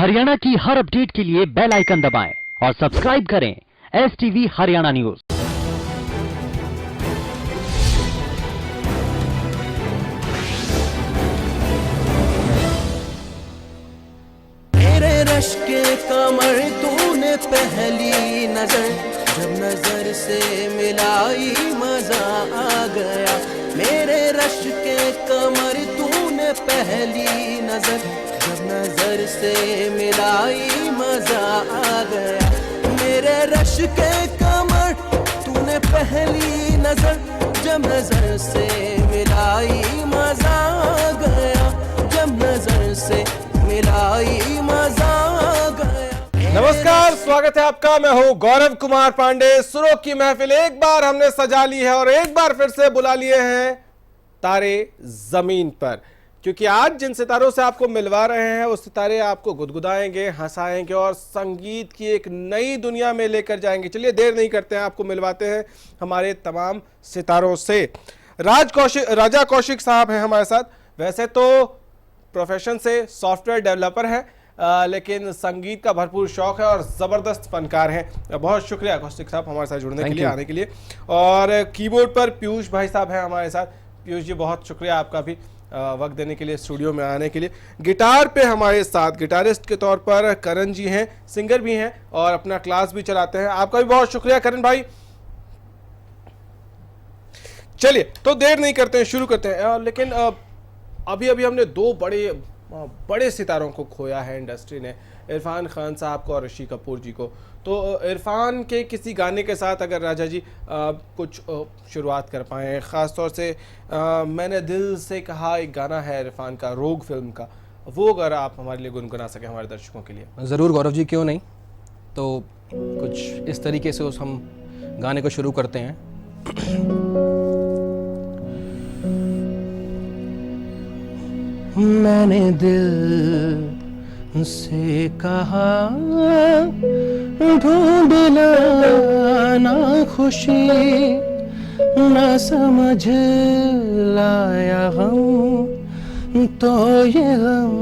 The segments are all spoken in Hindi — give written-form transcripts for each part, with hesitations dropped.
हरियाणा की हर अपडेट के लिए बेल आइकन दबाएं और सब्सक्राइब करें STV हरियाणा न्यूज। मेरे रश के कमर तूने पहली नजर जब नजर से मिलाई मजा आ गया। मेरे रश के कमर तूने पहली नजर जब नजर से मिलाई मजा आ गया। मेरे रश के कमर तूने पहली नजर जब नजर से मिलाई मजा आ गया। जब नजर से मिलाई मजा आ गया। नमस्कार, स्वागत है आपका। मैं हूं गौरव कुमार पांडे। सुरों की महफिल एक बार हमने सजा ली है और एक बार फिर से बुला लिए हैं तारे जमीन पर, क्योंकि आज जिन सितारों से आपको मिलवा रहे हैं वो सितारे आपको गुदगुदाएंगे, हंसाएंगे और संगीत की एक नई दुनिया में लेकर जाएंगे। चलिए देर नहीं करते हैं, आपको मिलवाते हैं हमारे तमाम सितारों से। राजा कौशिक साहब हैं हमारे साथ। वैसे तो प्रोफेशन से सॉफ्टवेयर डेवलपर हैं, लेकिन संगीत का भरपूर शौक है और ज़बरदस्त फनकार हैं। बहुत शुक्रिया कौशिक साहब हमारे साथ जुड़ने के लिए, आने के लिए। और कीबोर्ड पर पीयूष भाई साहब हैं हमारे साथ। पीयूष जी, बहुत शुक्रिया आपका भी वक्त देने के लिए, स्टूडियो में आने के लिए। गिटार पे हमारे साथ गिटारिस्ट के तौर पर करण जी हैं, सिंगर भी हैं और अपना क्लास भी चलाते हैं। आपका भी बहुत शुक्रिया करण भाई। चलिए तो देर नहीं करते हैं, शुरू करते हैं। लेकिन अभी हमने दो बड़े सितारों को खोया है इंडस्ट्री ने, इरफान खान साहब को और ऋषि कपूर जी को। तो इरफान के किसी गाने के साथ अगर राजा जी कुछ शुरुआत कर पाएँ, ख़ास तौर से मैंने दिल से कहा एक गाना है इरफान का, रोग फिल्म का, वो अगर आप हमारे लिए गुनगुना सकें हमारे दर्शकों के लिए। ज़रूर गौरव जी, क्यों नहीं। तो कुछ इस तरीके से हम गाने को शुरू करते हैं। मैंने दिल से कहा ढूंढ लाना खुशी, न समझ लाया गम तो ये गम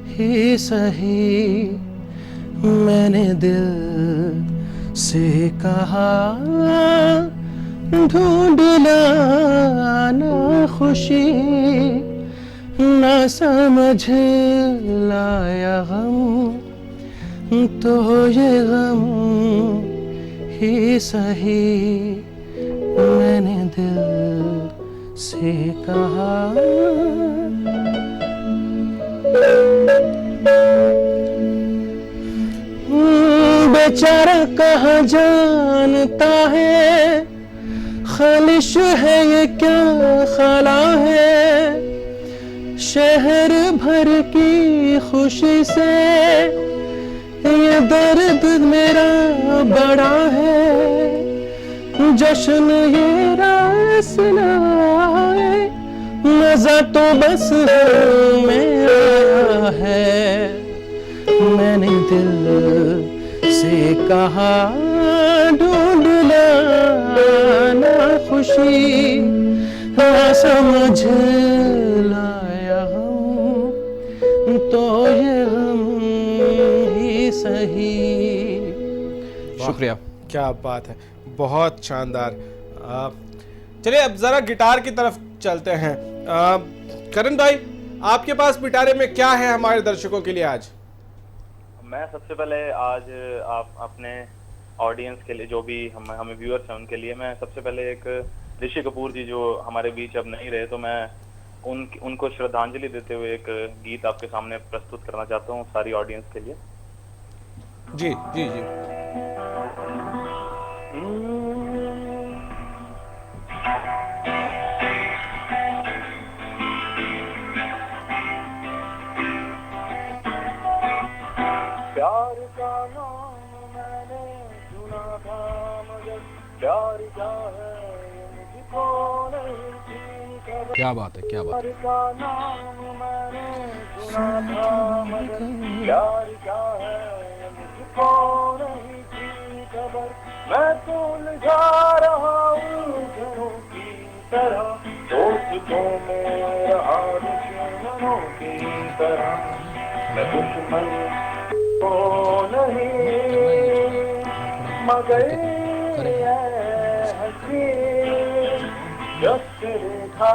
ही सही। मैंने दिल से कहा ढूंढ लाना खुशी, न समझ लाया गम तो ये गम ही सही। मैंने दिल से कहा। बेचारा कहाँ जानता है, खालिश है ये क्या खला है। शहर भर की खुशी से ये दर्द मेरा बड़ा है। जश्न ये रास लाए, मजा तो बस में आया है। मैंने दिल से कहा ढूंढ लाना खुशी, ना समझ लाया गम तो ये गम ही सही। शुक्रिया। क्या बात है, बहुत शानदार। चलिए अब जरा गिटार की तरफ चलते हैं। करण भाई, आपके पास गिटारे में क्या है हमारे दर्शकों के लिए आज? मैं सबसे पहले आज आप अपने ऑडियंस के लिए, जो भी हमें व्यूअर्स हैं उनके लिए, मैं सबसे पहले एक ऋषि कपूर जी जो हमारे बीच अब नहीं रहे, तो मैं उनको श्रद्धांजलि देते हुए एक गीत आपके सामने प्रस्तुत करना चाहता हूँ सारी ऑडियंस के लिए। जी जी जी। प्यार का नाम मैंने सुना था मगर प्यार का है मुझको नहीं खबर। क्या बात है, क्या बात है। प्यार का नाम मैंने सुना था मगर प्यार का है मुझको नहीं थी खबर। मैं तो उलझा रहा हूँ घरों की तरह, दोस्तों में रहा दुश्मनों की तरह। मैं दुश्मन को नहीं मगर हंसी जब से देखा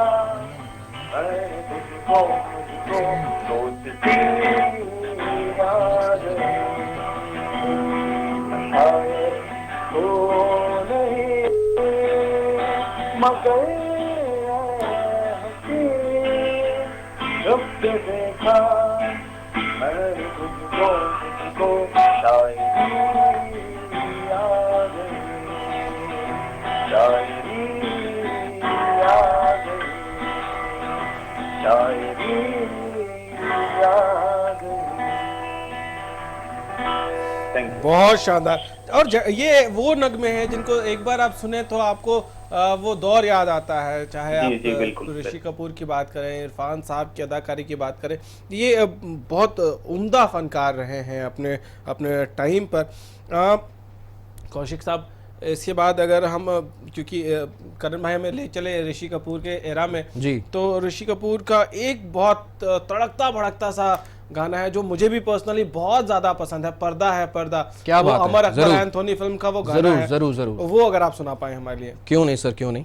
मैंने तुझको सोचती याद शायद तो नहीं मगर हंसी जब से देखा मैंने तुझको शायरी याद शायरी याद शायरी याद। Thank you. बहुत शानदार। और ये वो नगमे हैं जिनको एक बार आप सुने तो आपको वो दौर याद आता है, चाहे जी, आप जी, बिल्कुल, ऋषि कपूर की बात करें, इरफान साहब की अदाकारी की बात करें, ये बहुत उम्दा फनकार रहे हैं अपने अपने टाइम पर। कौशिक साहब, इसके बाद अगर हम क्योंकि करण भाई हमें ले चले ऋषि कपूर के एरा में जी, तो ऋषि कपूर का एक बहुत तड़कता भड़कता सा गाना है जो मुझे भी पर्सनली बहुत ज्यादा पसंद है, पर्दा है पर्दा। क्या वो बात है, अमर अकबर जरूर। एंथोनी फिल्म का वो गाना जरूर है, जरूर जरूर, वो अगर आप सुना पाए हमारे लिए। क्यों नहीं सर, क्यों नहीं।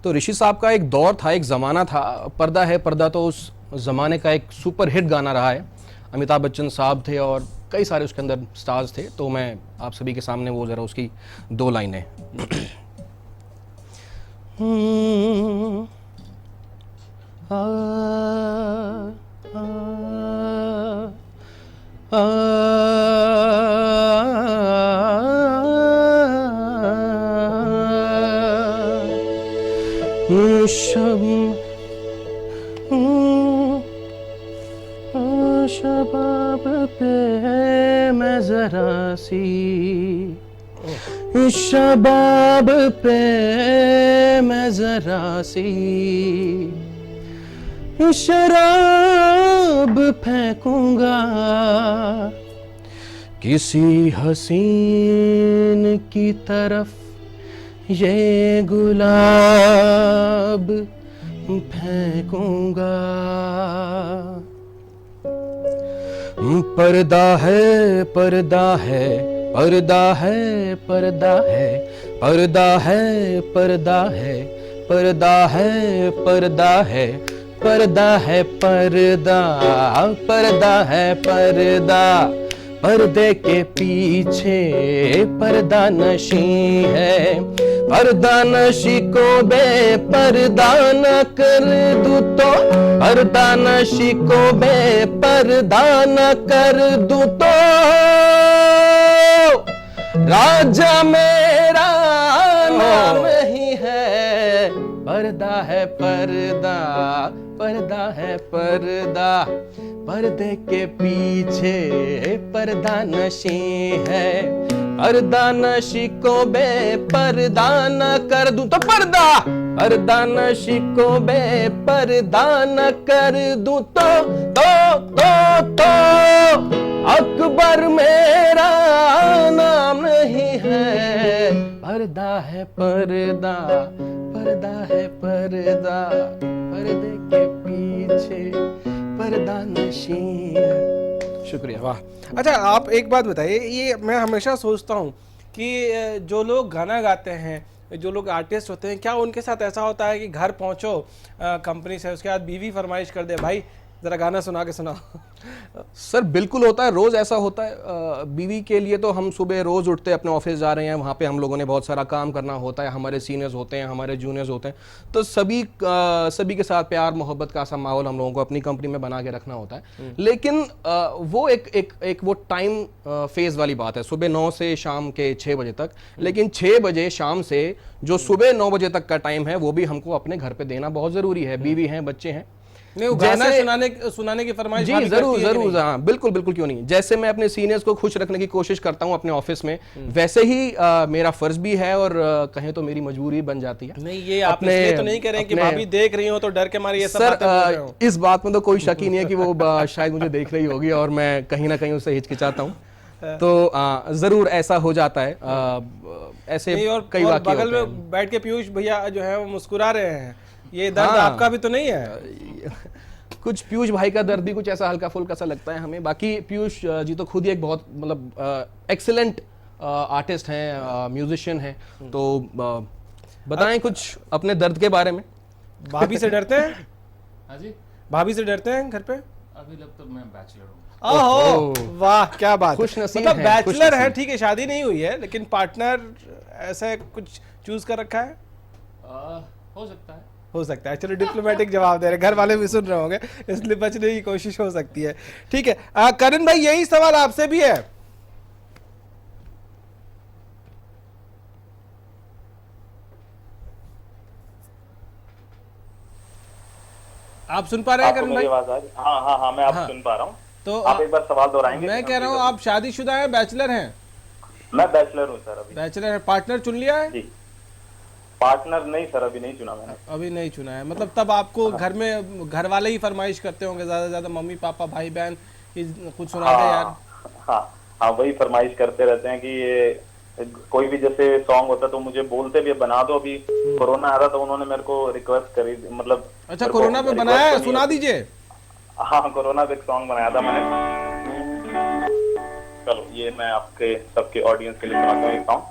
तो ऋषि साहब का एक दौर था, एक ज़माना था, पर्दा है पर्दा तो उस ज़माने का एक सुपर हिट गाना रहा है। अमिताभ बच्चन साहब थे और कई सारे उसके अंदर स्टार्स थे। तो मैं आप सभी के सामने वो ज़रा उसकी 2 लाइनें शबाब पे मैं जरा सी, शबाब पे मैं जरा सी शराब फेंकूंगा किसी हसीन की तरफ, ये गुलाब फेंकूंगा। पर्दा है पर्दा है पर्दा है पर्दा है पर्दा है पर्दा है पर्दा है पर्दा है पर्दा है पर्दा पर्दा है पर्दा, पर्दे के पीछे पर्दा नशी है, पर्दा नशी को बेपर्दा न कर दूं तो, पर्दा नशी को बेपर्दा न कर दूं तो राजा मेरा नाम ही है। पर्दा है पर्दा पर्दा है पर्दा, पर्दे के पीछे पर्दा नशी है, पर्दा नशी को बेपर्दा न कर दूं तो पर्दा, पर्दा नशी को बेपर्दा न कर दूं तो अकबर मेरा नाम नहीं है। पर्दा है पर्दा पर्दा है पर्दा, पर्दे के पीछे पर्दा नशी है। शुक्रिया। वाह। अच्छा, आप एक बात बताइए, ये मैं हमेशा सोचता हूँ कि जो लोग गाना गाते हैं, जो लोग आर्टिस्ट होते हैं, क्या उनके साथ ऐसा होता है कि घर पहुँचो कंपनी से, उसके बाद बीवी फरमाइश कर दे भाई जरा गाना सुना के सुनाओ? सर बिल्कुल होता है, रोज ऐसा होता है। बीवी के लिए तो हम सुबह रोज उठते अपने ऑफिस जा रहे हैं, वहाँ पे हम लोगों ने बहुत सारा काम करना होता है, हमारे सीनियर्स होते हैं, हमारे जूनियर्स होते हैं, तो सभी के साथ प्यार मोहब्बत का ऐसा माहौल हम लोगों को अपनी कंपनी में बना के रखना होता है। लेकिन वो एक वो टाइम फेज वाली बात है, सुबह 9 से शाम के 6 बजे तक। लेकिन 6 बजे शाम से जो सुबह 9 बजे तक का टाइम है वो भी हमको अपने घर पे देना बहुत जरूरी है। बीवी हैं, बच्चे हैं, नहीं वो गाना सुनाने की फरमाइश जी जरूर जरूर, हाँ बिल्कुल बिल्कुल, क्यों नहीं। जैसे मैं अपने सीनियर्स को खुश रखने की कोशिश करता हूँ अपने ऑफिस में, वैसे ही मेरा फर्ज भी है और कहें तो मेरी मजबूरी बन जाती है। नहीं, ये आप इसलिए तो नहीं कह रहे हैं कि भाभी देख रही हो तो डर के मारे ये सब बातें बोल रहे हो? इस बात में तो कोई शक ही नहीं है कि वो शायद मुझे देख रही होगी और मैं कहीं ना कहीं उससे हिचकिचाता हूँ, तो जरूर ऐसा हो जाता है। ऐसे कई वाकये बगल में बैठ के पीयूष भैया जो है वो मुस्कुरा रहे हैं, ये दर्द आपका भी तो नहीं है? कुछ पीयूष भाई का दर्द भी कुछ ऐसा हल्का फुल्का सा लगता है हमें। बाकी पीयूष जी तो खुद ही एक बहुत मतलब एक्सीलेंट आर्टिस्ट हैं, म्यूजिशियन हैं, तो बताएं कुछ अपने दर्द के बारे में। भाभी से डरते हैं? हाँ जी, भाभी से डरते हैं घर पे? अभी लग तो मैं बैचलर हूँ। ओहो, वाह क्या बात है। खुशनसीब मतलब हैं, बैचलर है, खुशनसीब। ठीक है, शादी नहीं हुई है, लेकिन पार्टनर ऐसा कुछ चूज कर रखा है? हो सकता है। हो सकता है। चलो डिप्लोमेटिक जवाब दे रहे हैं, घर वाले भी सुन रहे होंगे, इसलिए बचने की कोशिश हो सकती है। ठीक है, करण भाई यही सवाल आपसे भी है। आप सुन पा रहे हैं आपको करण मेरी भाई? आवाज आ रही? हाँ, मैं आप सुन पा रहा हूँ। तो आप एक बार सवाल दोहराएंगे? मैं कह रहा हूँ आप शादीशुदा हैं, बैचलर हैं? मैं बैचलर हूँ सर अभी। बैचलर है, पार्टनर चुन लिया है? जी, पार्टनर नहीं सर, अभी नहीं चुना मैंने। अभी नहीं चुना है, मतलब तब आपको घर में घर वाले ही फरमाइश करते होंगे ज्यादा से ज्यादा, मम्मी पापा भाई बहन कुछ सुना दे यार। हाँ, वही फरमाइश करते रहते हैं कि ये कोई भी जैसे सॉन्ग होता है तो मुझे बोलते भी बना दो। अभी कोरोना आ रहा तो उन्होंने मेरे को रिक्वेस्ट करी, मतलब अच्छा कोरोना पे बनाया है, सुना दीजिए। हाँ, कोरोना पे एक सॉन्ग बनाया था मैंने। चलो ये मैं आपके सबके ऑडियंस के लिए सुनाता हूँ एक सॉन्ग।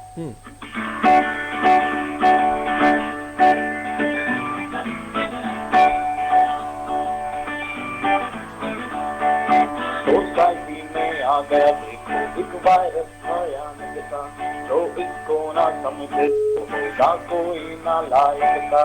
सोसाइटी में आ गया देखो एक वायरस भयानक सा, जो इसको ना समझे तो होगा कोई ना लायक का।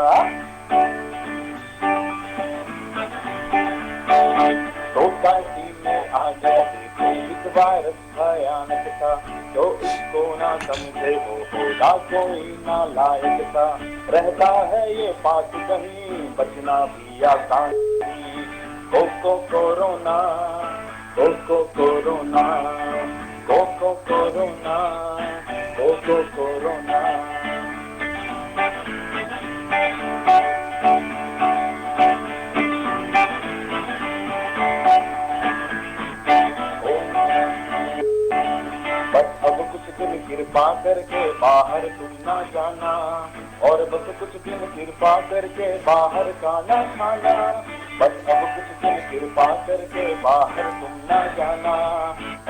सोसाइटी में आ गया देखो एक वायरस भयानक सा, जो इसको ना समझे वो होगा कोई ना लायक का। रहता है ये बात कहीं, बचना भी आसान नहीं। Corona, corona, corona, corona. बस अब कुछ दिन कृपा करके बाहर तुम ना जाना, और बस कुछ दिन कृपा करके बाहर का ना खाना। बस अब कुछ दिन कृपा करके बाहर तुम ना जाना,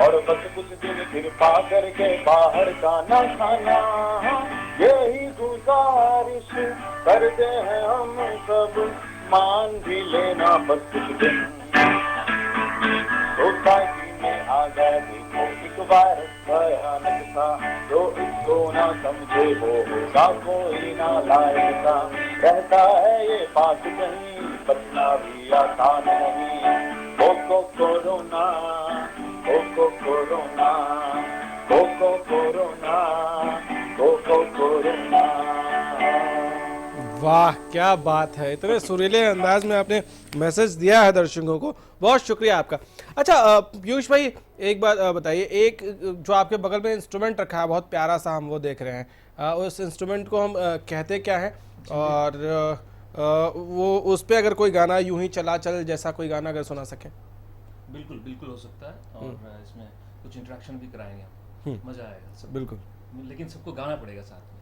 और बस कुछ दिन कृपा करके बाहर का ना खाना। यही गुजारिश करते हैं हम सब, मान भी लेना बस कुछ दिन। सोसाइटी में आ गया देखो एक वायरस भयानक सा, जो इसको ना समझे वो होगा कोई ना लायक का। रहता है ये बात कहीं, बचना भी आसान नहीं। Corona, corona, corona, corona. वाह क्या बात है, इतने सुरीले अंदाज में आपने मैसेज दिया है दर्शकों को, बहुत शुक्रिया आपका। अच्छा पीयूष भाई एक बात बताइए, एक जो आपके बगल में इंस्ट्रूमेंट रखा है बहुत प्यारा सा, हम वो देख रहे हैं, उस इंस्ट्रूमेंट को हम कहते क्या है, और वो उस पे अगर कोई गाना यूं ही चला चल जैसा कोई गाना अगर सुना सके? बिल्कुल बिल्कुल हो सकता है, और इसमें कुछ इंटरेक्शन भी कराएंगे हम, मजा आएगा सब। बिल्कुल, लेकिन सबको गाना पड़ेगा साथ में।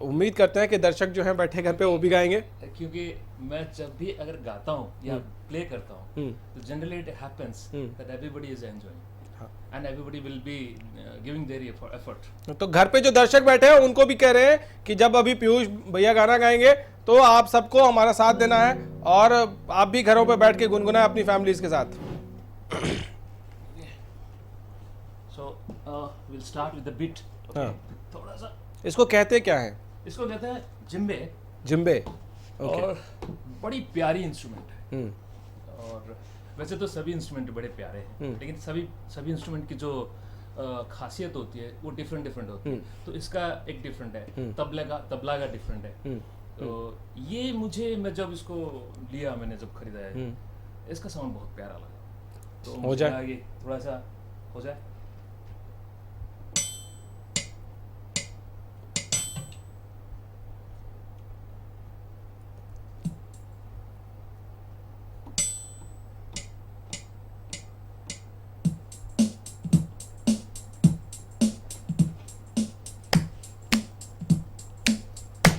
उम्मीद करते हैं कि दर्शक जो हैं बैठे घर पे वो भी गाएंगे। क्योंकि मैं जब भी अगर गाता हूँ या प्ले करता हूँ तो generally it happens that everybody is enjoying and everybody will be giving their effort. तो घर पे जो दर्शक बैठे हैं उनको भी कह रहे हैं कि जब अभी पीयूष भैया गाना गाएंगे तो आप सबको हमारा साथ देना है, और आप भी घरों पे बैठ के गुनगुनाएं अपनी फैमिलीज के साथ। So will start with the beat. थोड़ा सा इसको कहते क्या है? इसको कहते हैं जिम्बे। जिम्बे, और बड़ी प्यारी इंस्ट्रूमेंट है। और वैसे तो सभी इंस्ट्रूमेंट बड़े प्यारे हैं, लेकिन सभी इंस्ट्रूमेंट की जो खासियत होती है वो डिफरेंट होती है। तो इसका एक डिफरेंट है, तबला का डिफरेंट है। तो ये मैं जब इसको लिया, मैंने जब खरीदा है, इसका साउंड बहुत प्यारा लगा। तो हो जाए आगे थोड़ा सा हो जाए।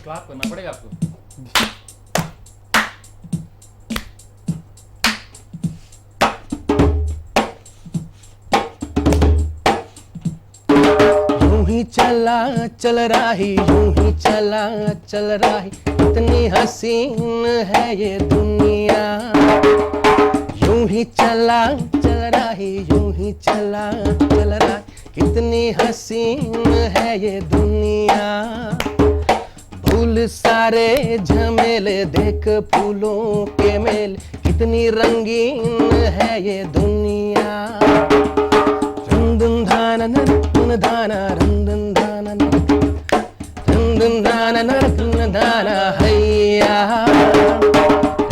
क्लैप करना पड़ेगा आपको। चला चल राही, यूं ही चला चल राही, कितनी हसीन है ये दुनिया। यूं ही चला चल राही, यूं ही चला चल राही, कितनी हसीन है ये दुनिया। भूल सारे झमेले, देख फूलों के मेल, कितनी रंगीन है ये दुनिया। रंदन धाना नरकन धाना, रंदन धाना रंदन धाना नरकन धाना हैया।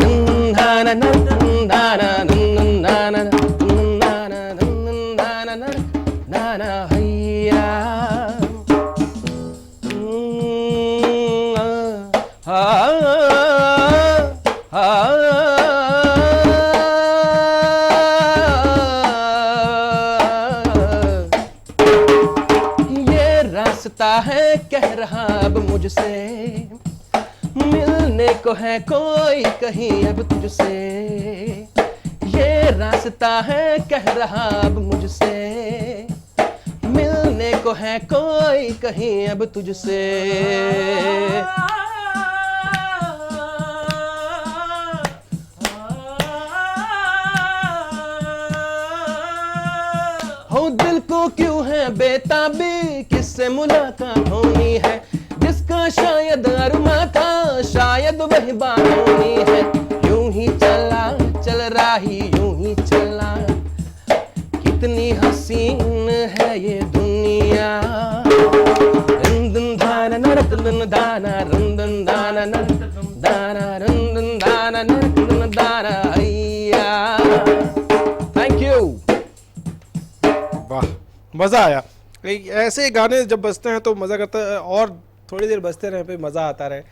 रंदन धाना नरकन धाना, रंदन धाना रंदन धाना, रंदन धाना नरकन धाना हैया। ये रास्ता है कह रहा अब मुझसे, मिलने को है कोई कहीं अब तुझसे। ये रास्ता है कह रहा अब मुझसे, मिलने को है कोई कहीं अब तुझसे। हो दिल को क्यों है बेताबी, किससे मुलाकात होनी है, जिसका शायद अरमा था शायद वही बात होनी है। यूं ही चला चल राही, यूं ही चला, कितनी हसीन है ये दुनिया। रंदन धाना नरकन धाना, रंदन धाना नरकन धाना, रंदन धाना नरकन धाना हैया। Thank you. वाह, मज़ा आया। ऐसे गाने जब बजते हैं तो मज़ा करता है, और थोड़ी देर बजते रहे पे मज़ा आता रहे।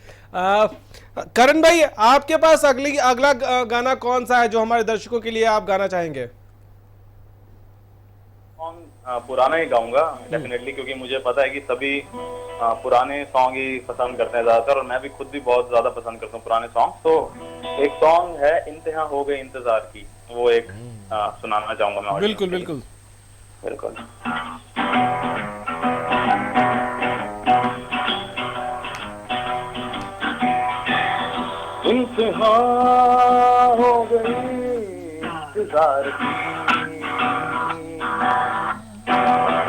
करण भाई, आपके पास अगला गाना कौन सा है जो हमारे दर्शकों के लिए आप गाना चाहेंगे? पुराना ही गाऊंगा डेफिनेटली, क्योंकि मुझे पता है कि सभी पुराने सॉन्ग ही पसंद करते हैं ज्यादातर, और मैं भी खुद भी बहुत ज्यादा पसंद करता हूँ पुराने सॉन्ग। तो एक सॉन्ग है इंतहा हो गई इंतजार की, वो एक सुनाना चाहूंगा मैं। बिल्कुल बिल्कुल बिल्कुल। इंतहा हो गई इंतजार की,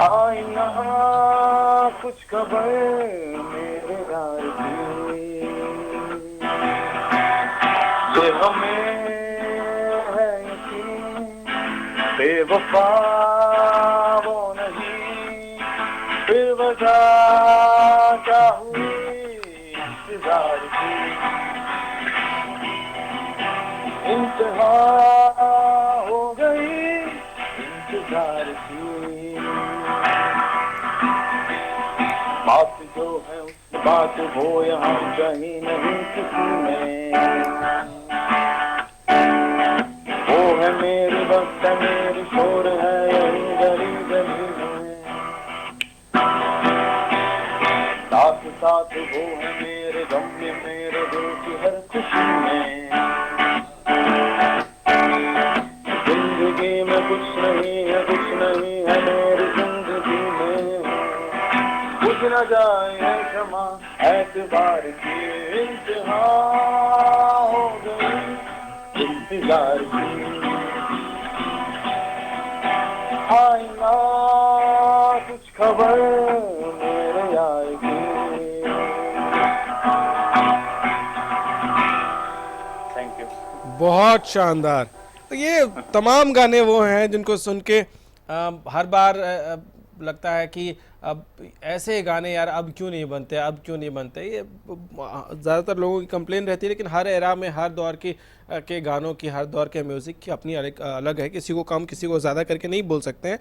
आई यहाँ कुछ खबर मेरे यार की, ये हमें है यकीन बेवफा वो नहीं, फिर वजह क्या हुई इंतजार की। इंतहा हो गई इंतजार की, बात जो है उस बात वो यहाँ कहीं नहीं किसी में, वो है मेरी वक्त है मेरी शोर है यही गली गली में, साथ साथ वो है मेरे गम में मेरे दिल की हर खुशी में। जिंदगी में कुछ नहीं है मेरी जिंदगी में, कुछ न जाए है क्षमा एतबार की। इंतहा हो गई इंतजार की, आई ना कुछ खबर मेरे यार की। Thank you. बहुत शानदार। तो ये तमाम गाने वो हैं जिनको सुन के हर बार लगता है कि अब ऐसे गाने यार अब क्यों नहीं बनते, अब क्यों नहीं बनते। ये ज़्यादातर लोगों की कंप्लेन रहती है, लेकिन हर एरा में हर दौर के गानों की, हर दौर के म्यूज़िक की अपनी अलग है। किसी को कम किसी को ज़्यादा करके नहीं बोल सकते हैं।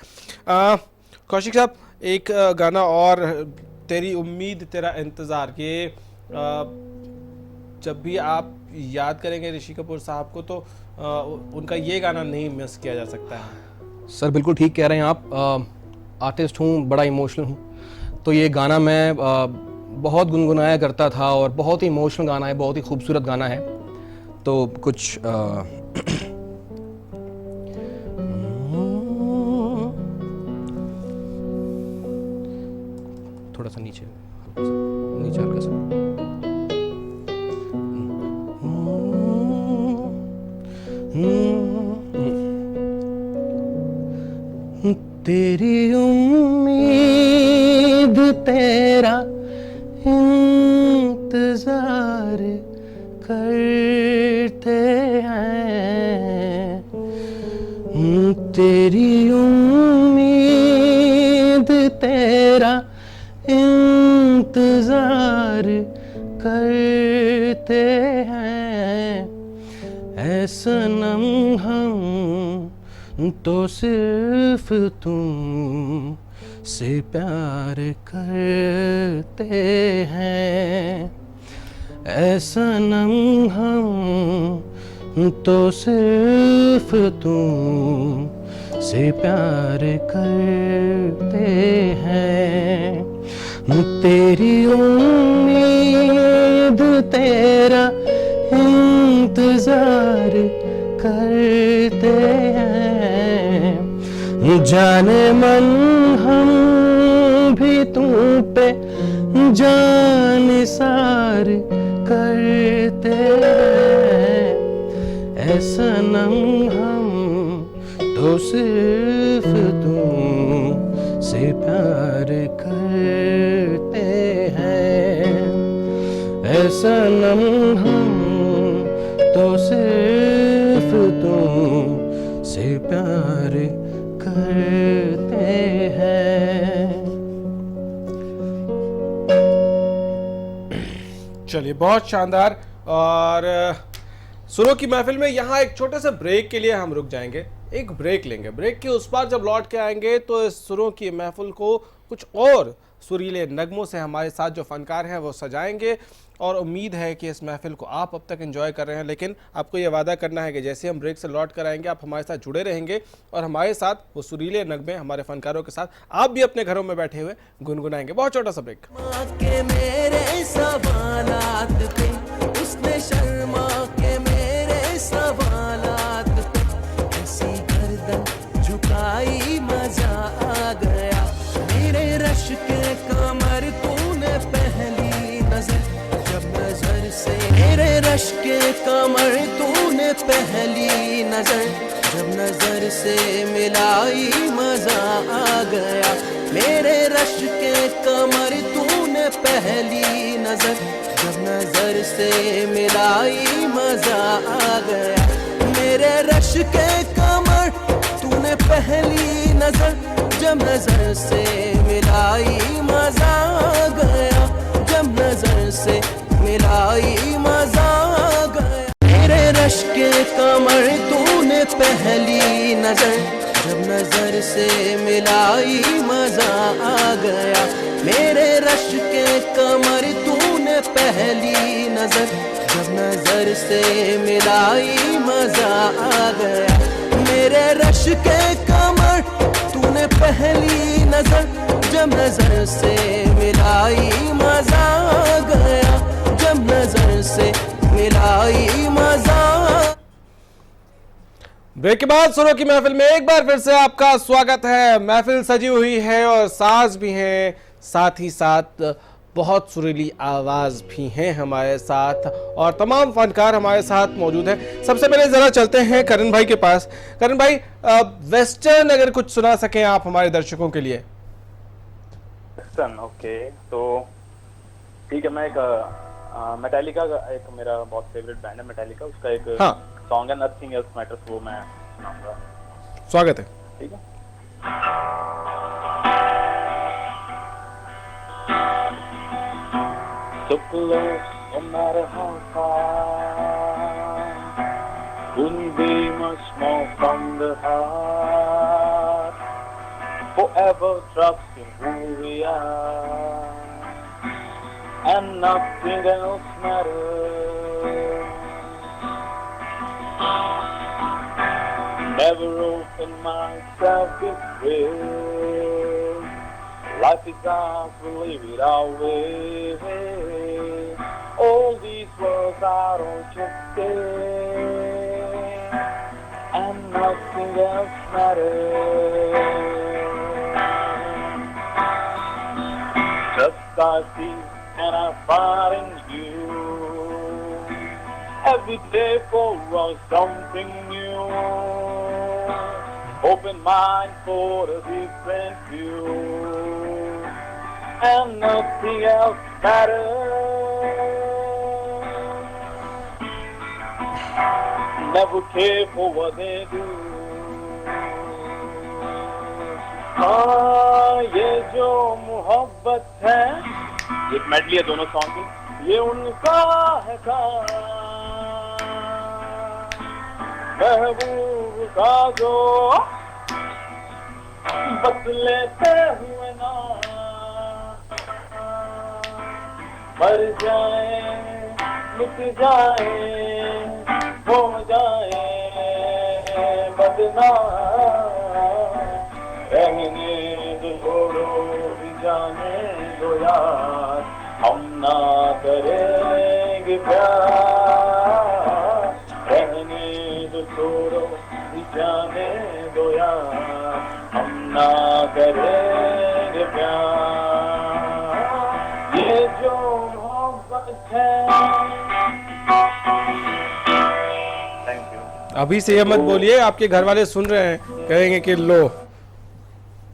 कौशिक साहब, एक गाना और, तेरी उम्मीद तेरा इंतज़ार, ये जब भी आप याद करेंगे ऋषि कपूर साहब को तो उनका ये गाना नहीं मिस किया जा सकता है। सर बिल्कुल ठीक कह रहे हैं आप। आर्टिस्ट हूँ, बड़ा इमोशनल हूँ, तो ये गाना मैं बहुत गुनगुनाया करता था और बहुत ही इमोशनल गाना है, बहुत ही खूबसूरत गाना है। तो कुछ थोड़ा सा नीचे, नीचे हल्का सा। तेरी उम्मीद तेरा इंतजार करते हैं, तेरी उम्मीद तेरा इंतजार करते हैं। ऐ सनम हम तो सिर्फ तुम से प्यार करते हैं। ऐ सनम हम तो सिर्फ तुम से प्यार करते हैं। तेरी उम्मीद तेरा इंतजार करते हैं। जाने मन हम भी तुम पे जान सार करते हैं। ऐ सनम हम तो सिर्फ तुम से प्यार करते हैं। ऐ सनम हम तो सिर्फ तुम से प्यार करते हैं। चलिए, बहुत शानदार। और सुरों की महफिल में यहाँ एक छोटे से ब्रेक के लिए हम रुक जाएंगे, एक ब्रेक लेंगे। ब्रेक के उस पार जब लौट के आएंगे तो इस सुरों की महफिल को कुछ और सुरीले नगमों से हमारे साथ जो फनकार हैं वो सजाएंगे। और उम्मीद है कि इस महफिल को आप अब तक एंजॉय कर रहे हैं, लेकिन आपको ये वादा करना है कि जैसे हम ब्रेक से लौट कर आएंगे आप हमारे साथ जुड़े रहेंगे और हमारे साथ वो सुरीले नगमे हमारे फनकारों के साथ आप भी अपने घरों में बैठे हुए गुनगुनाएंगे। बहुत छोटा सा ब्रेक। के मेरे सवालात पे उसने शर्मा के मेरे सवालात पे ऐसी गर्दन झुकाई मजा आ गया। मेरे रश के कमर तूने पहली नजर जब नजर से, मेरे रश के कमर तूने पहली नजर जब नजर से मिलाई मजा आ गया। मेरे रश के कमर तूने पहली नजर जब नजर से मिलाई मजा आ गया। मेरे रश के कमर तूने पहली नजर जब नजर से मिलाई मजा आ गया। जब नजर से मिलाई मजा आ गया। मेरे रश के कमर तूने पहली नजर जब नजर से मिलाई मजा आ गया। मेरे रश के कमर तूने पहली नजर जब नजर से मिलाई मजा आ गया। मेरे रश के कमर तूने पहली नजर जब नजर से मिलाई मजा आ गया। जब नजर से मिलाई मजा। ब्रेक के बाद सुरों की महफिल में एक बार फिर से आपका स्वागत है। महफिल सजी हुई है और साज भी हैं, साथ ही साथ बहुत सुरीली आवाज़ भी हैं हमारे साथ और तमाम फनकार हमारे साथ मौजूद हैं। सबसे पहले ज़रा चलते हैं करण भाई के पास। करण भाई, वेस्टर्न अगर कुछ सुना सकें आप हमारे दर्शकों के लिए। वेस्टर्न, ओके, तो ठीक है। मैं एक मेटालिका का एक मेरा बहुत फेवरेट बैंड है मेटालिका, उसका एक सॉन्ग है नथिंग एल्स मैटर्स, वो मैं सुनाऊंगा। स्वागत है। ठीक है। So close, no matter how far, couldn't be much more from the heart. Forever trusting who we are, and nothing else matters. Never open myself this way. Life is ours, we'll leave it our way. All these words are all just there, and nothing else matters. Just I see and I find in you. Every day for us something new. Open mind for a different view. And nothing else matters. Never care for what they do. हाँ ये जो मोहब्बत है, ये मेडली है दोनों सॉन्ग की, ये उनका है काम, महबूब का जो बस लेते हुए ना मर जाए, मिट जाए, हो जाए बदनाम, रहने दो छोड़ो भी जाने दो यार, हम ना करेंगे प्यार, रहने दो छोड़ो भी जाने दो यार, हम ना करेंगे प्यार, ये जो मोहब्बत है। Thank you. अभी से ये मत बोलिए, आपके घर वाले सुन रहे हैं, कहेंगे कि लो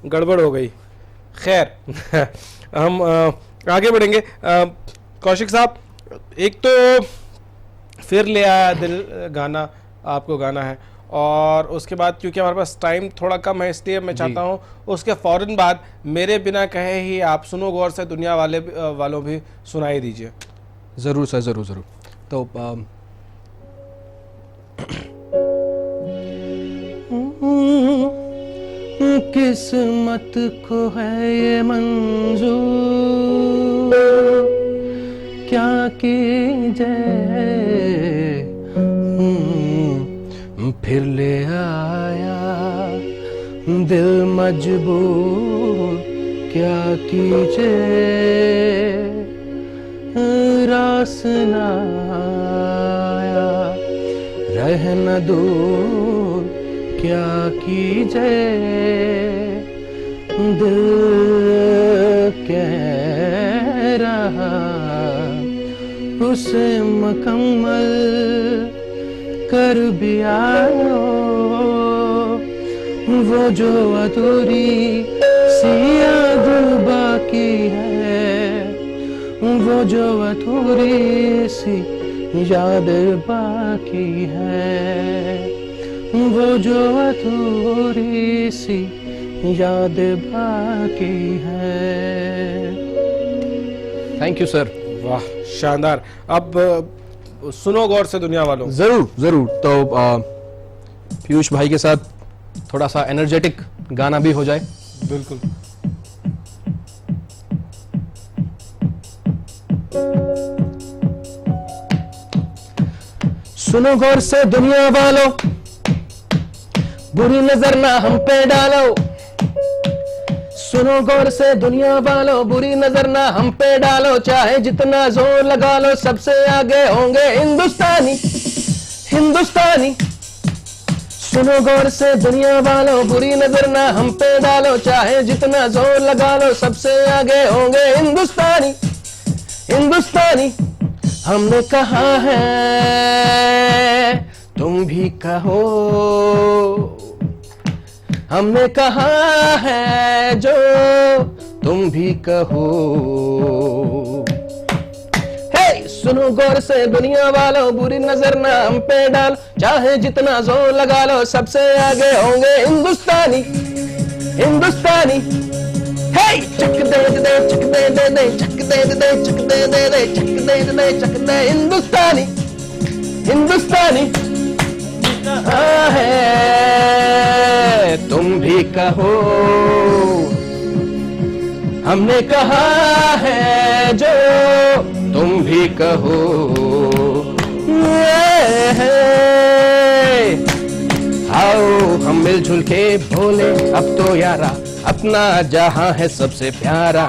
गड़बड़ हो गई। खैर हम आगे बढ़ेंगे। कौशिक साहब, एक तो फिर ले आया दिल गाना आपको गाना है, और उसके बाद क्योंकि हमारे पास टाइम थोड़ा कम है इसलिए मैं चाहता हूँ उसके फ़ौरन बाद मेरे बिना कहे ही आप सुनो गौर से दुनिया वालों भी सुनाई दीजिए। ज़रूर सर, ज़रूर ज़रूर। तो किस्मत को है ये मंजूर, क्या कीजिए फिर ले आया दिल मजबूर, क्या कीजिए रास ना आया रह न दूर, क्या कीजिए दिल कह रहा उसे मुकम्मल कर भी आयो, वो जो अधूरी सी याद बाकी है, वो जो अधूरी सी याद बाकी है, वो जो अधूरी सी याद बाकी है। Thank you sir. वाह शानदार। अब सुनो गौर से दुनिया वालों। ज़रूर ज़रूर। तो पीयूष भाई के साथ थोड़ा सा एनर्जेटिक गाना भी हो जाए। बिल्कुल। सुनो गौर से दुनिया वालों, बुरी नजर ना हम पे डालो, सुनो गौर से दुनिया वालों, बुरी नजर ना हम पे डालो, चाहे जितना जोर लगा लो सबसे आगे होंगे हिंदुस्तानी, हिंदुस्तानी। सुनो गौर से दुनिया वालों, बुरी नजर ना हम पे डालो, चाहे जितना जोर लगा लो सबसे आगे होंगे हिंदुस्तानी, हिंदुस्तानी। हमने कहा है तुम भी कहो, हमने कहा है जो तुम भी कहो। हे सुनो गौर से दुनिया वालों, बुरी नजर ना हम पे डाल, चाहे जितना जोर लगा लो सबसे आगे होंगे हिंदुस्तानी, हिंदुस्तानी। हे चक दे दे चक दे दे दे चक दे दे चक दे दे दे चक दे दे चक दे, हिंदुस्तानी, हिंदुस्तानी। है तुम भी कहो, हमने कहा है जो तुम भी कहो। आओ हम मिलजुल के बोले अब तो यारा, अपना जहां है सबसे प्यारा।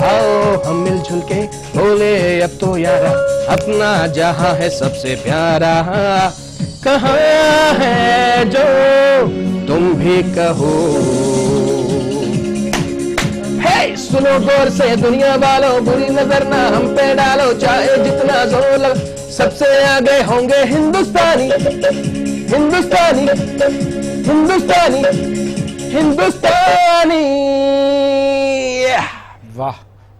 आओ हम मिलजुल के बोले अब तो यारा, अपना जहां है सबसे प्यारा। कहाँ है जो तुम भी कहो। हे सुनो गौर से दुनिया वालों, बुरी नजर ना हम पे डालो, चाहे जितना जोर लग, सबसे आगे होंगे हिंदुस्तानी, हिंदुस्तानी, हिंदुस्तानी, हिंदुस्तानी। वाह,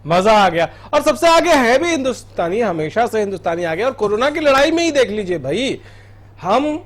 मजा आ गया। और सबसे आगे है भी हिंदुस्तानी, हमेशा से हिंदुस्तानी आगे। और कोरोना की लड़ाई में ही देख लीजिए भाई, हम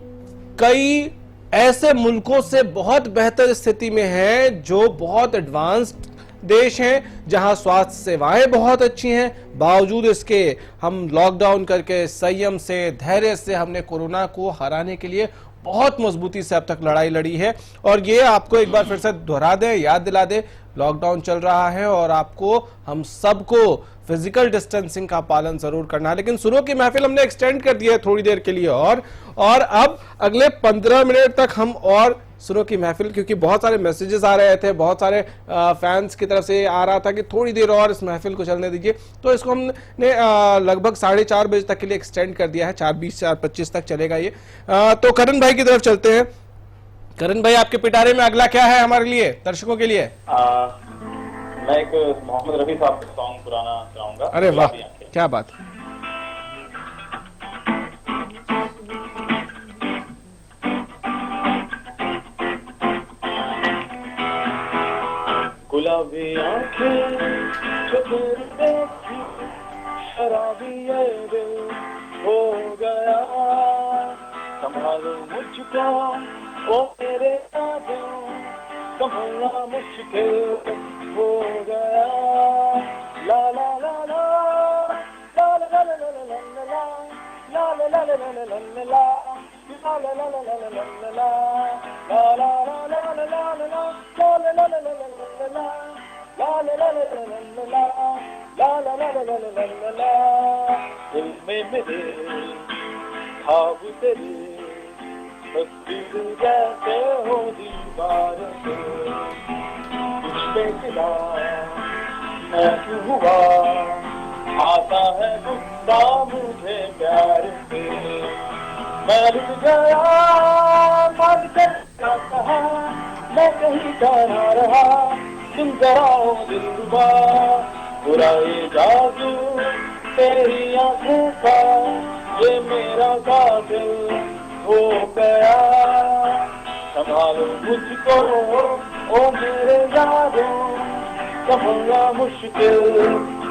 कई ऐसे मुल्कों से बहुत बेहतर स्थिति में हैं, जो बहुत एडवांस्ड देश हैं, जहां स्वास्थ्य सेवाएं बहुत अच्छी हैं। बावजूद इसके हम लॉकडाउन करके संयम से, धैर्य से हमने कोरोना को हराने के लिए बहुत मजबूती से अब तक लड़ाई लड़ी है। और ये आपको एक बार फिर से दोहरा दें, याद दिला दें, लॉकडाउन चल रहा है और आपको, हम सबको फिजिकल डिस्टेंसिंग का पालन जरूर करना है। लेकिन सुनो की महफिल हमने एक्सटेंड कर दिया है थोड़ी देर के लिए और अब अगले 15 मिनट तक हम और सुनो की महफिल, क्योंकि बहुत सारे मैसेजेस आ रहे थे, बहुत सारे फैंस की तरफ से आ रहा था कि थोड़ी देर और इस महफिल को चलने दीजिए, तो इसको हमने लगभग 4:30 बजे तक के लिए एक्सटेंड कर दिया है। 4:20 4:25 तक चलेगा ये। तो करण भाई की तरफ चलते हैं। करण भाई, आपके पिटारे में अगला क्या है हमारे लिए, दर्शकों के लिए? मैं एक मोहम्मद रफी साहब का सॉन्ग पुराना चाहूंगा। अरे वाह, क्या बात। गुलाबी आंखें जो तेरी देखी, शराबी ये दिल हो गया, संभालो मुझको ओ मेरे यादों, संभालना मुश्किल हो गया। ला ला ला ला ला ला ला ला ला ला ला ला ला ला ला ला ला ला ला जैसे हो दीवार से कुछ बेचना मैं क्यों हुआ, आता है गुस्सा मुझे प्यार से, मैं रुक गया मान कर कहा, मैं कहीं का ना रहा, तुम कराओ दिल रुबा, बुरा ये जादू तेरी आंखों का, ये मेरा कातिल हो गया, संभालो मुझको ओ मेरे यारों, संभलना मुश्किल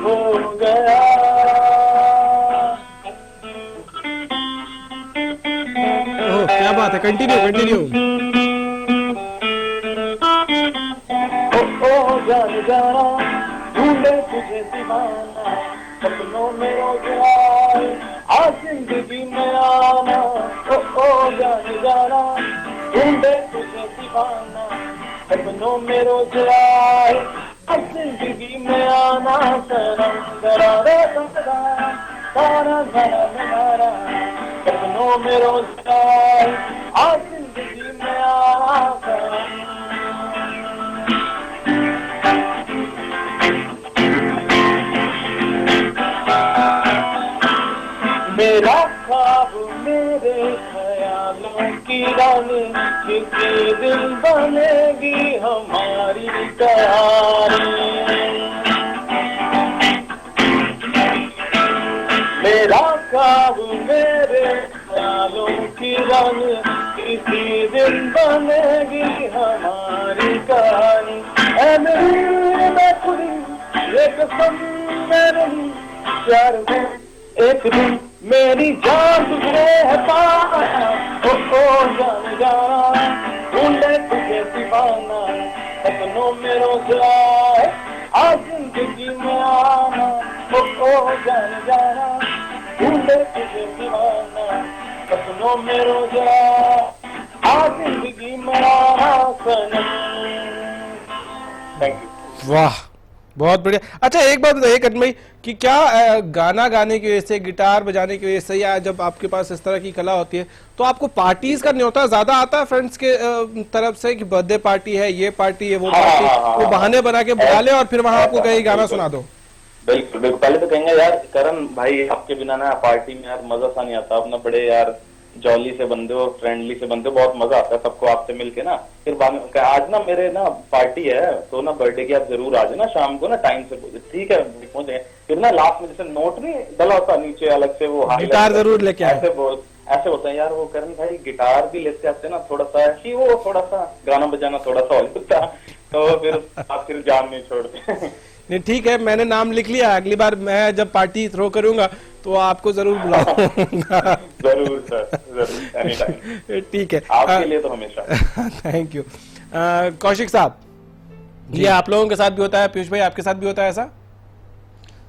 हो गया। क्या बात है, कंटिन्यू। ओ जान जाना ढूंढे तुझे दीवाना, सपनों में रोज आए आज जिंदगी में आना, ओ जान जाना ढूंढे तुझे दीवाना, सपनों में रोज आए आज जिंदगी में आना, सनम जरा रे सदा तारा जरा मेरा, सपनों में रोज आए आज जिंदगी में आना। मेरा ख्वाब मेरे ख्यालों की रानी, किसी दिल बनेगी हमारी कहानी, मेरा ख्वाब मेरे ख्यालों की रानी, किसी दिन बनेगी हमारी कहानी, ऐ मेरी मैं खुदी ये कसम मैं नहीं, प्यार में एक दिन मेरी जान तुझे है पाना, ओ जान जाना ढूंढे तुझे दीवाना, सपनों में रोज आए आज जिंदगी में आना, ओ जान जाना ढूंढे तुझे दीवाना, सपनों में रोज आए आज जिंदगी में आना सनम। Thank you. वाह, बहुत बढ़िया। अच्छा, एक बात बताइए करण भाई कि क्या गाना गाने की वजह से, गिटार बजाने की वजह से, या जब आपके पास इस तरह की कला होती है तो आपको पार्टीज करने होता है, ज्यादा आता है फ्रेंड्स के तरफ से कि बर्थडे पार्टी है, ये पार्टी है, वो पार्टी, वो बहाने बना के बुला ले और फिर वहां आपको कहीं गाना सुना दो? बिल्कुल बिल्कुल। पहले तो कहेंगे यार करण भाई आपके बिना ना पार्टी में यार मजा सा नहीं आता, अपना बड़े यार जॉली से बंदे हो, फ्रेंडली से बंदे हो, बहुत मजा आता है सबको आपसे मिलके ना। फिर बाद में कहा, आज ना मेरे ना पार्टी है तो ना बर्थडे की आप जरूर आ जाना शाम को ना टाइम से। ठीक है पहुंचे। फिर ना लास्ट में जैसे नोट नहीं डला होता नीचे अलग से, वो गिटार जरूर लेके आए। ऐसे होता है यार, वो करण भाई गिटार भी लेते आते ना, थोड़ा सा कि वो थोड़ा सा गाना बजाना थोड़ा सा होता, तो फिर आप फिर जान नहीं छोड़ते। नहीं ठीक है, मैंने नाम लिख लिया, अगली बार मैं जब पार्टी थ्रो करूंगा तो आपको जरूर बुलाऊंगा। जरूर सर, जरूर, एनी टाइम। ठीक है, आपके लिए तो हमेशा। Thank you. कौशिक साहब, ये आप लोगों के साथ भी होता है, पीयूष भाई आपके साथ भी होता है ऐसा?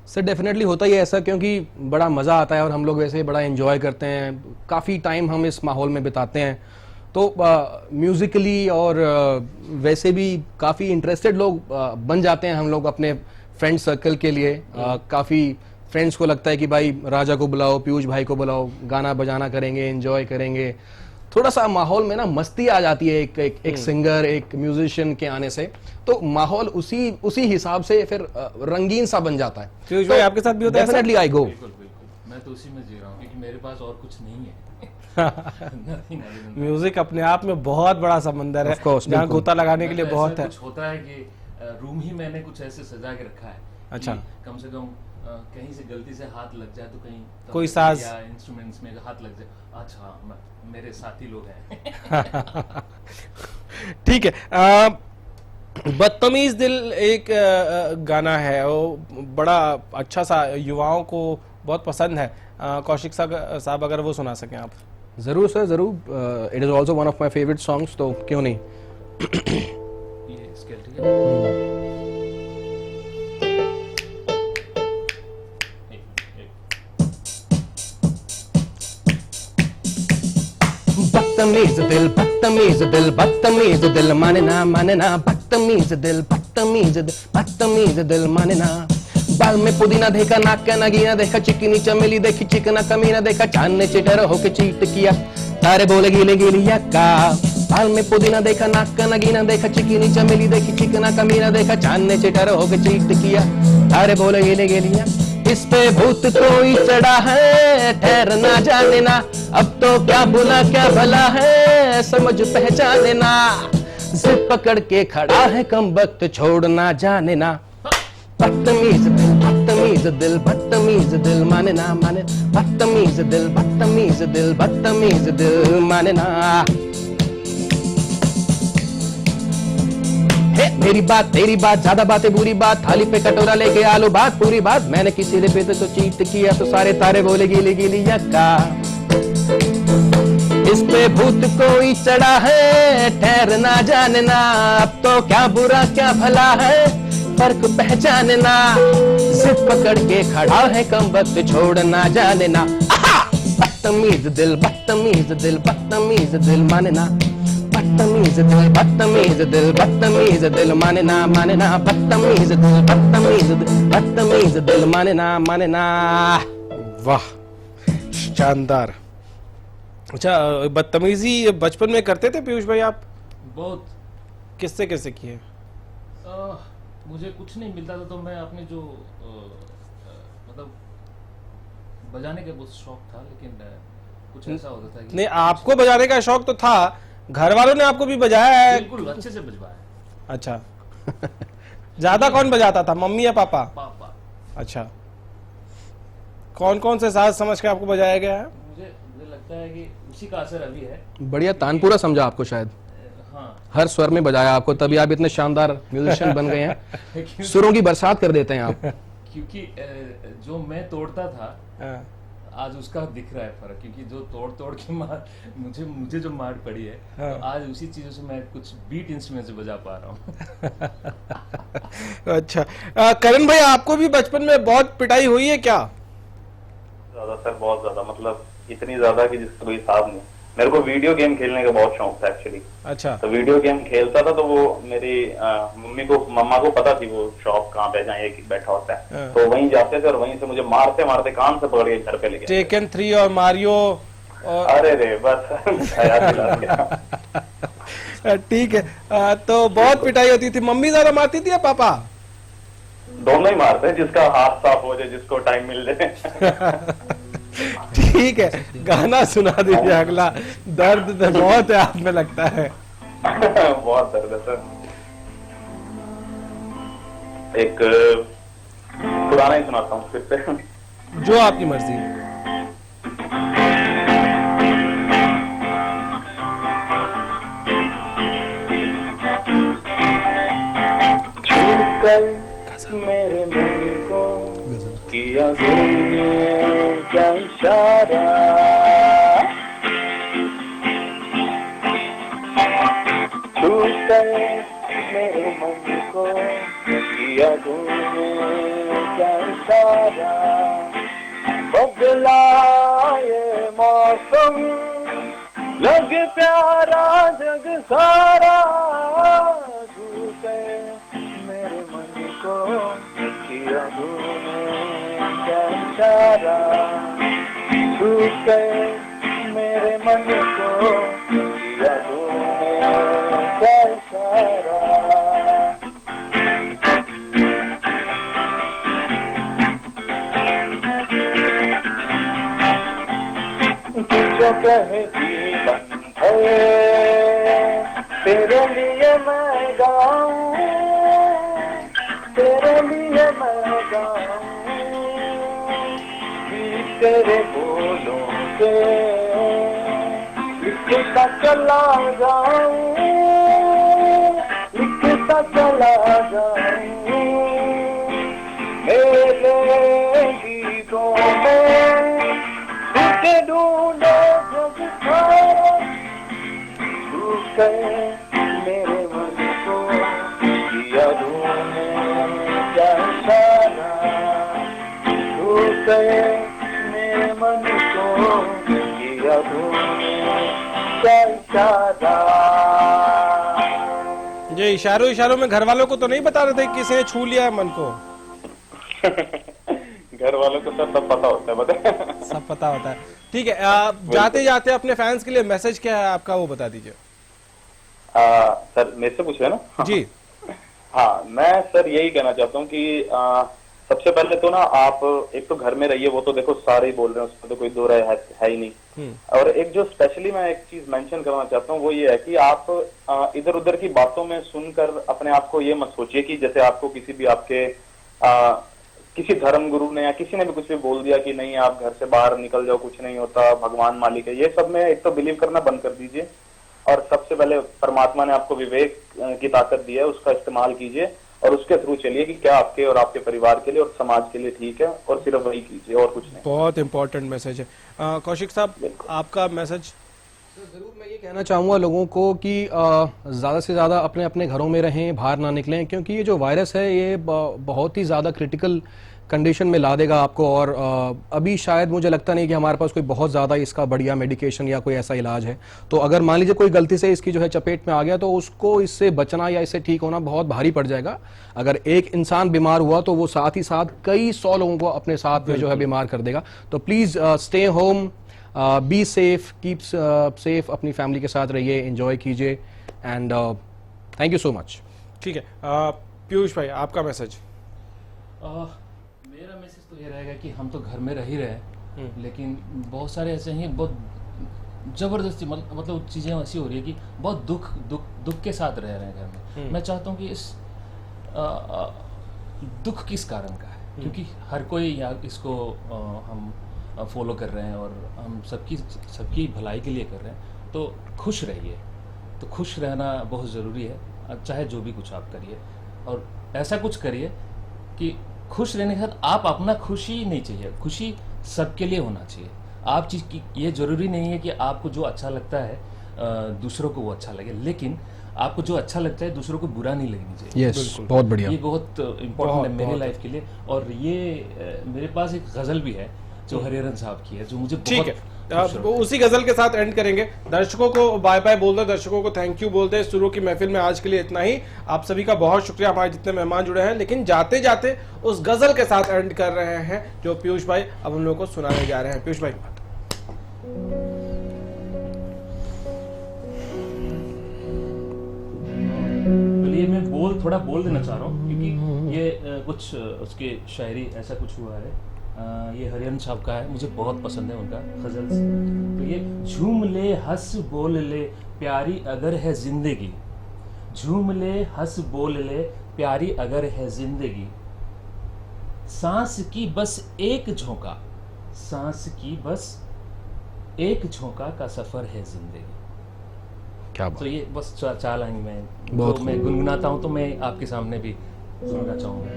सर डेफिनेटली होता ही है ऐसा, क्योंकि बड़ा मज़ा आता है और हम लोग वैसे ही बड़ा एंजॉय करते हैं, काफ़ी टाइम हम इस माहौल में बिताते हैं। तो म्यूज़िकली और वैसे भी काफ़ी इंटरेस्टेड लोग बन जाते हैं हम लोग अपने फ्रेंड सर्कल के लिए। काफ़ी फ्रेंड्स को लगता है कि भाई राजा को बुलाओ, पीयूष भाई को बुलाओ, गाना बजाना करेंगे, एंजॉय करेंगे। थोड़ा सा माहौल में ना मस्ती आ जाती है एक सिंगर, एक म्यूजिशियन के आने से, तो माहौल उसी हिसाब से फिर रंगीन सा बन जाता है। पीयूष भाई आपके साथ भी होता है? डेफिनेटली आई गो। बिल्कुल बिल्कुल, मैं तो उसी में जी रहा हूँ क्योंकि मेरे पास और कुछ नहीं है। म्यूजिक अपने आप में बहुत बड़ा समंदर है, जहाँ गोता लगाने के लिए बहुत है। कुछ होता है कि रूम ही मैंने कुछ ऐसे सजा के रखा है। अच्छा। कम से कम कहीं से गलती से हाथ लग जाए तो कहीं कोई साज या इंस्ट्रूमेंट्स में हाथ लग जाए, अच्छा मेरे साथी लोग हैं। ठीक है। बदतमीज दिल एक गाना है, वो बड़ा अच्छा सा, युवाओं को बहुत पसंद है। कौशिक साहब अगर वो सुना सकें आप। जरूर सर, जरूर। It is also one of my favourite songs, तो क्यों नहीं। ये स्केल ठीक है। बदतमीज दिल, बदतमीज दिल, बदतमीज दिल, माने ना बदतमीज दिल, बदतमीज दिल, बदतमीज दिल, माने ना। बाल में पुदीना देखा, नाक का नगीना देखा, चिकनी चमेली देखी, चिकना कमीना देखा, चांद ने चिटर होके चीट किया, तारे बोले गीले गीली यक्का। बाल में पुदीना देखा, नाक का नगीना देखा, चिकनी चमेली देखी, चिकना कमीना देखा, चांद ने चिटर होके चीट किया, तारे बोले गीले गीली यक्का। इस पे भूत कोई चढ़ा है, ठहर ना जाने ना, अब तो क्या बुला क्या भला है, समझ पहचाने ना। जिद पकड़ के खड़ा है कम वक्त, छोड़ ना जाने ना। बदतमीज दिल, बदतमीज दिल, बदतमीज दिल, माने ना, बदतमीज दिल, बदतमीज दिल, बदतमीज दिल, माने ना। मेरी बात तेरी बात, ज्यादा बातें बुरी बात, थाली पे कटोरा लेके आलू बात, पूरी बात, मैंने किसी ने पे तो चीट किया, तो सारे तारे बोले गीली गीली यक्का। इस पे भूत कोई चढ़ा है, ठहर ना जाने ना, अब तो क्या बुरा क्या भला है, फर्क पहचाने ना। जिद पकड़ के खड़ा है कम वक्त, छोड़ ना जाने ना। बदतमीज दिल, बदतमीज दिल, बदतमीज दिल, माने ना। बदतमीज दिल, बदतमीज दिल, बदतमीज दिल, माने ना, बदतमीज दिल, बदतमीज दिल, बदतमीज दिल, माने ना। वाह, शानदार। अच्छा, बदतमीजी बचपन में करते थे पीयूष भाई आप? बहुत। किससे कैसे किए? मुझे कुछ नहीं मिलता था तो मैं अपने जो मतलब बजाने का बहुत शौक था, लेकिन कुछ ऐसा होता था कि नहीं, आपको बजाने का शौक तो था, घर वालों ने आपको भी बजाया है? बिल्कुल अच्छे से बजवाया। अच्छा। ज्यादा कौन बजाता था, मम्मी या पापा? पापा। अच्छा, कौन कौन से साज समझ के आपको बजाया गया है? मुझे लगता है कि उसी का असर अभी है। बढ़िया तानपुरा समझा आपको शायद। हाँ, हर स्वर में बजाया आपको, तभी आप इतने शानदार म्यूजिशियन बन गए हैं। सुरों की बरसात कर देते हैं आप। क्योंकि जो मैं तोड़ता था हाँ। आज उसका दिख रहा है फर्क, क्योंकि जो तोड़ के मार मुझे जो मार पड़ी है, हाँ। तो आज उसी चीजों से मैं कुछ बीट इंस्ट्रूमेंट से बजा पा रहा हूँ। अच्छा, करण भाई आपको भी बचपन में बहुत पिटाई हुई है क्या? ज्यादा सर, बहुत ज्यादा, मतलब इतनी ज्यादा कि जिसका कोई हिसाब नहीं। मेरे को वीडियो गेम खेलने का बहुत शौक था एक्चुअली। अच्छा। तो वीडियो गेम खेलता था, तो वो मेरी मम्मा को पता थी वो शॉप कहाँ पे जहाँ ये बैठा होता है, हाँ। तो वहीं जाते थे और वहीं से मुझे मारते मारते कान से पकड़ के घर पे लेके टेकन 3 और मारियो और अरे रे बस याद दिला दिया। ठीक है। तो बहुत पिटाई होती थी, मम्मी ज्यादा मारती थी या पापा? दोनों ही मारते हैं, जिसका हाथ साफ हो जाए, जिसको टाइम मिल जाए। ठीक है, गाना सुना दीजिए अगला। दर्द तो बहुत है आप में लगता है। बहुत दर्द है सर। एक पुराना ही सुनाता हूँ फिर से। जो आपकी मर्जी। मेरे मन को किया तूने क्या इशारा, छूट गए मेरे मन को किया तूने क्या इशारा, बदला ये मौसम लगे प्यारा जग सारा, छूट गए मेरे मन को किया तूने क्या इशारा, छूट गए मेरे मन को किया तूने क्या इशारा। जो कहे जीवन है तेरे लिए मैं गाऊं, तेरे लिए मैं गाऊं, तेरे बोलों से लिखता चला जाऊं, लिखता चला जाऊं, मेरे गीतों में तुझे ढूंढे जग सारा, तू कहे मेरे मन को किया तूने क्या इशारा, तू कहे मेरे मन को किया तूने क्या इशारा। ये इशारों इशारों में घर वालों को तो नहीं बता रहे थे किसी ने छू लिया है मन को? घर वालों को सब पता होता है, बता सब पता होता है। ठीक है, जाते जाते अपने फैंस के लिए मैसेज क्या है आपका वो बता दीजिए। सर मेरे से पूछ रहे हैं ना? जी हाँ, मैं सर यही कहना चाहता हूँ कि सबसे पहले तो ना आप एक तो घर में रहिए, वो तो देखो सारे ही बोल रहे हैं, उसमें तो कोई दो राय है ही नहीं। और एक जो स्पेशली मैं एक चीज मेंशन करना चाहता हूँ वो ये है कि आप इधर उधर की बातों में सुनकर अपने आप को ये मत सोचिए कि जैसे आपको किसी भी आपके किसी धर्म गुरु ने या किसी ने भी कुछ भी बोल दिया कि नहीं आप घर से बाहर निकल जाओ, कुछ नहीं होता, भगवान मालिक है, ये सब में एक तो बिलीव करना बंद कर दीजिए। और सबसे पहले परमात्मा ने आपको विवेक की ताकत दी है, उसका इस्तेमाल कीजिए और उसके थ्रू चलिए कि क्या आपके और आपके परिवार के लिए और समाज के लिए ठीक है, और सिर्फ वही कीजिए और कुछ नहीं। बहुत इंपॉर्टेंट मैसेज है। कौशिक साहब आपका मैसेज? ज़रूर मैं ये कहना चाहूँगा लोगों को कि ज़्यादा से ज़्यादा अपने अपने घरों में रहें, बाहर ना निकलें, क्योंकि ये जो वायरस है ये बहुत ही ज़्यादा क्रिटिकल कंडीशन में ला देगा आपको। और अभी शायद मुझे लगता नहीं कि हमारे पास कोई बहुत ज़्यादा इसका बढ़िया मेडिकेशन या कोई ऐसा इलाज है। तो अगर मान लीजिए कोई गलती से इसकी जो है चपेट में आ गया तो उसको इससे बचना या इससे ठीक होना बहुत भारी पड़ जाएगा। अगर एक इंसान बीमार हुआ तो वो साथ ही साथ कई 100 लोगों को अपने साथ में जो है बीमार कर देगा। तो please stay home, be safe, keep safe, अपनी फैमिली के साथ रहिए, एंजॉय कीजिए and thank you so much. ठीक है, पीयूष भाई आपका मैसेज? मेरा मैसेज तो ये रहेगा कि हम तो घर में रह ही रहे, लेकिन बहुत सारे ऐसे हैं बहुत जबरदस्ती मतलब चीज़ें ऐसी हो रही है कि बहुत दुख के साथ रह रहे हैं घर में। मैं चाहता हूँ कि इस दुख किस कारण का है, क्योंकि हर कोई यहाँ इसको हम फॉलो कर रहे हैं और हम सबकी भलाई के लिए कर रहे हैं। तो खुश रहिए, तो खुश रहना बहुत ज़रूरी है, चाहे जो भी कुछ आप करिए, और ऐसा कुछ करिए कि खुश रहने के साथ आप अपना खुशी नहीं चाहिए, खुशी सबके लिए होना चाहिए। आप चीज़ की ये ज़रूरी नहीं है कि आपको जो अच्छा लगता है दूसरों को वो अच्छा लगे, लेकिन आपको जो अच्छा लगता है दूसरों को बुरा नहीं लगनी चाहिए। यस, बहुत बढ़िया, ये बहुत इम्पोर्टेंट है मेरी लाइफ के लिए। और ये मेरे पास एक गज़ल भी है जो हरिहरन साहब की है, जो मुझे ठीक है, उसी गजल के साथ एंड करेंगे। दर्शकों को बाय बाय बोल दो, दर्शकों को थैंक यू बोल दे। शुरू की महफिल में आज के लिए इतना ही। आप सभी का बहुत शुक्रिया, हमारे जितने मेहमान जुड़े हैं। लेकिन जाते जाते उस गजल के साथ एंड कर रहे हैं जो पीयूष भाई अब हम लोगों को सुनाने जा रहे हैं। पीयूष भाई। ये मैं थोड़ा बोल देना चाह रहा हूँ, क्योंकि ये कुछ उसके शायरी ऐसा कुछ हुआ है ये हरिहरन साहब का है, मुझे बहुत पसंद है उनका गजल। तो ये झूम ले हंस बोल ले प्यारी अगर है जिंदगी, झूम ले हंस बोल ले प्यारी अगर है जिंदगी, सांस की बस एक झोंका, सांस की बस एक झोंका का सफर है जिंदगी। क्या तो ये बस चार लाइन में बहुत तो मैं गुनगुनाता हूँ, तो मैं आपके सामने भी सुनना चाहूँगा।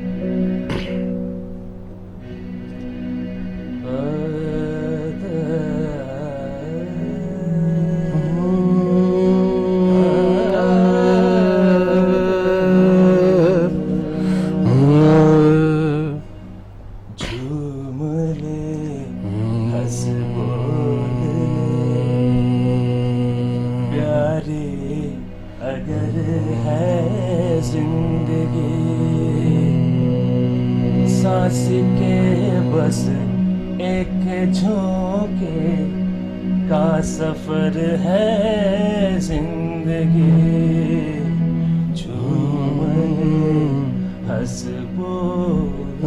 झूम ले हंस बोल ले प्यारे अगर है जिंदगी, सांस के बस एक झोंके का सफर है जिंदगी, झूम ले हंस बोल